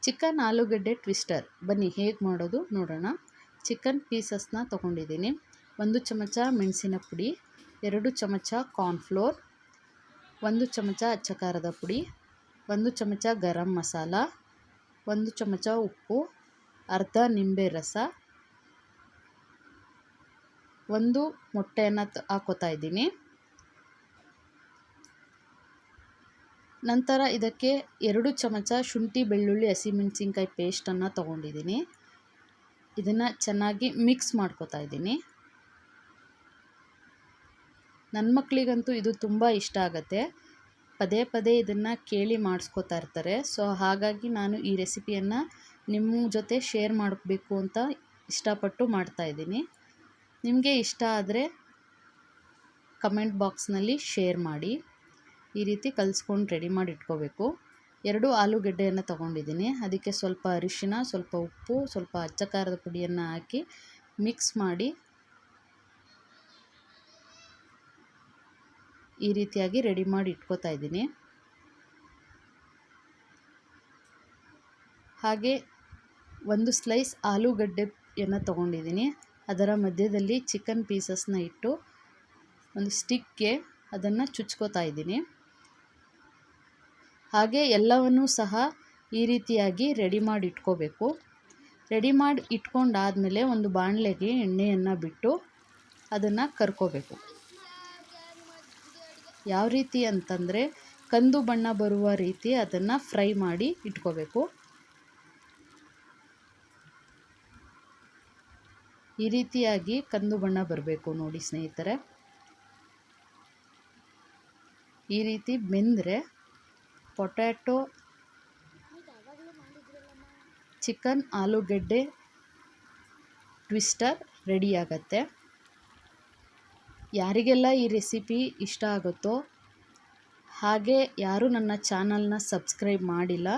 Chicken ಆಲೂಗಡ್ಡೆ twister ಬನ್ನಿ ಹೇಗೆ ಮಾಡೋದು ನೋಡೋಣ. ಚಿಕನ್ ಪೀಸಸ್ನ ತೊಗೊಂಡಿದ್ದೀನಿ. 1 ಚಮಚ ಮೆಣಸಿನ ಪುಡಿ, 2 ಚಮಚ ಕಾರ್ನ್ಫ್ಲೋರ್, 1 ಚಮಚ ಅಚ್ಚ ಖಾರದ ಪುಡಿ, 1 ಚಮಚ ಗರಂ ಮಸಾಲ, 1 ಚಮಚ ಉಪ್ಪು, ಅರ್ಧ ನಿಂಬೆ ರಸ, 1 ಮೊಟ್ಟೆಯನ್ನು ಹಾಕೋತಾ ಇದ್ದೀನಿ. ನಂತರ ಇದಕ್ಕೆ 2 ಚಮಚ ಶುಂಠಿ ಬೆಳ್ಳುಳ್ಳಿ ಹಸಿಮೆಣಸಿನ್ಕಾಯಿ ಪೇಸ್ಟನ್ನು ತೊಗೊಂಡಿದ್ದೀನಿ. ಇದನ್ನು ಚೆನ್ನಾಗಿ ಮಿಕ್ಸ್ ಮಾಡ್ಕೋತಾ ಇದ್ದೀನಿ. ನನ್ನ ಮಕ್ಕಳಿಗಂತೂ ಇದು ತುಂಬ ಇಷ್ಟ ಆಗುತ್ತೆ. ಪದೇ ಪದೇ ಇದನ್ನು ಕೇಳಿ ಮಾಡಿಸ್ಕೋತಾ ಇರ್ತಾರೆ. ಸೊ ಹಾಗಾಗಿ ನಾನು ಈ ರೆಸಿಪಿಯನ್ನು ನಿಮ್ಮ ಜೊತೆ ಶೇರ್ ಮಾಡಬೇಕು ಅಂತ ಇಷ್ಟಪಟ್ಟು ಮಾಡ್ತಾಯಿದ್ದೀನಿ. ನಿಮಗೆ ಇಷ್ಟ ಆದರೆ ಕಮೆಂಟ್ ಬಾಕ್ಸ್ನಲ್ಲಿ ಶೇರ್ ಮಾಡಿ. ಈ ರೀತಿ ಕಲಿಸ್ಕೊಂಡು ರೆಡಿ ಮಾಡಿ ಇಟ್ಕೋಬೇಕು. 2 ಆಲೂಗಡ್ಡೆಯನ್ನು ತೊಗೊಂಡಿದ್ದೀನಿ. ಅದಕ್ಕೆ ಸ್ವಲ್ಪ ಅರಿಶಿನ, ಸ್ವಲ್ಪ ಉಪ್ಪು, ಸ್ವಲ್ಪ ಅಚ್ಚ ಖಾರದ ಪುಡಿಯನ್ನು ಹಾಕಿ ಮಿಕ್ಸ್ ಮಾಡಿ ಈ ರೀತಿಯಾಗಿ ರೆಡಿ ಮಾಡಿ ಇಟ್ಕೋತಾ ಇದ್ದೀನಿ. ಹಾಗೆ 1 ಸ್ಲೈಸ್ ಆಲೂಗಡ್ಡೆಯನ್ನು ತೊಗೊಂಡಿದ್ದೀನಿ. ಅದರ ಮಧ್ಯದಲ್ಲಿ ಚಿಕನ್ ಪೀಸಸ್ನ ಇಟ್ಟು ಒಂದು ಸ್ಟಿಕ್ಗೆ ಅದನ್ನು ಚುಚ್ಕೋತಾ ಇದ್ದೀನಿ. ಹಾಗೆ ಎಲ್ಲವನ್ನೂ ಸಹ ಈ ರೀತಿಯಾಗಿ ರೆಡಿ ಮಾಡಿ ಇಟ್ಕೋಬೇಕು. ರೆಡಿ ಮಾಡಿ ಇಟ್ಕೊಂಡಾದಮೇಲೆ ಒಂದು ಬಾಣಲೆಗೆ ಎಣ್ಣೆಯನ್ನು ಬಿಟ್ಟು ಅದನ್ನು ಕರ್ಕೋಬೇಕು. ಯಾವ ರೀತಿ ಅಂತಂದರೆ ಕಂದು ಬಣ್ಣ ಬರುವ ರೀತಿ ಅದನ್ನು ಫ್ರೈ ಮಾಡಿ ಇಟ್ಕೋಬೇಕು. ಈ ರೀತಿಯಾಗಿ ಕಂದು ಬಣ್ಣ ಬರಬೇಕು ನೋಡಿ ಸ್ನೇಹಿತರೆ. ಈ ರೀತಿ ಬೆಂದರೆ ಪೊಟ್ಯಾಟೊ ಚಿಕನ್ ಆಲೂಗಡ್ಡೆ ಟ್ವಿಸ್ಟರ್ ರೆಡಿಯಾಗತ್ತೆ. ಯಾರಿಗೆಲ್ಲ ಈ ರೆಸಿಪಿ ಇಷ್ಟ ಆಗುತ್ತೋ, ಹಾಗೆ ಯಾರು ನನ್ನ ಚಾನಲ್ನ ಸಬ್ಸ್ಕ್ರೈಬ್ ಮಾಡಿಲ್ಲ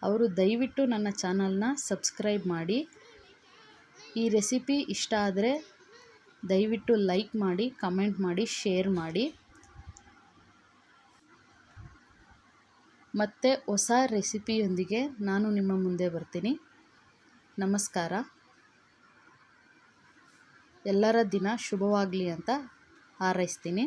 ಅವರು ದಯವಿಟ್ಟು ನನ್ನ ಚಾನಲ್ನ ಸಬ್ಸ್ಕ್ರೈಬ್ ಮಾಡಿ. ಈ ರೆಸಿಪಿ ಇಷ್ಟ ಆದರೆ ದಯವಿಟ್ಟು ಲೈಕ್ ಮಾಡಿ, ಕಮೆಂಟ್ ಮಾಡಿ, ಶೇರ್ ಮಾಡಿ. ಮತ್ತೆ ಹೊಸ ರೆಸಿಪಿಯೊಂದಿಗೆ ನಾನು ನಿಮ್ಮ ಮುಂದೆ ಬರ್ತೀನಿ. ನಮಸ್ಕಾರ. ಎಲ್ಲರ ದಿನ ಶುಭವಾಗಲಿ ಅಂತ ಹಾರೈಸ್ತೀನಿ.